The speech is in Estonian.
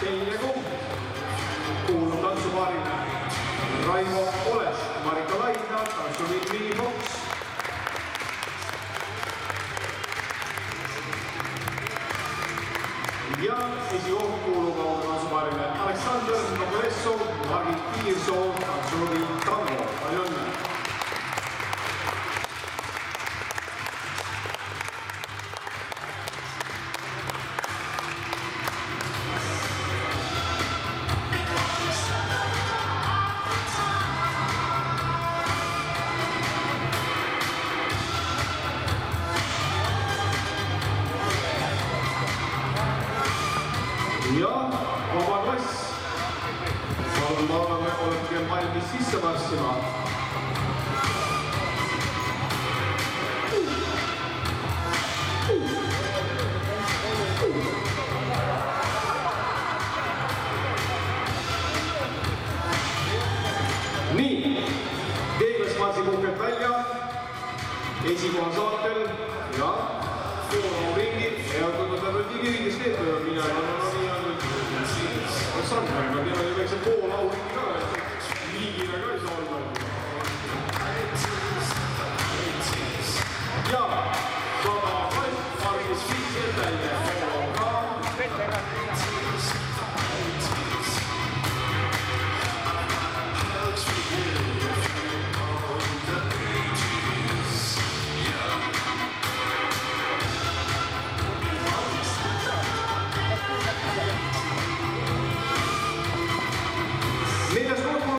teine koht kuulub tantsupaarile Raivo Olest, Marika Laidna, tantsuliit Miniboks. Ja esikoht kuulub tantsupaarile Aleksandr Noblessov, Margit Piirsoo, tantsuliit Tango. Palju õnne! Ja vaba klass. Palun olete valmis sisse marssima. Nii, teeklas marsipuhked välja, esikoha saatel ja ringid ja kui võtame tingid.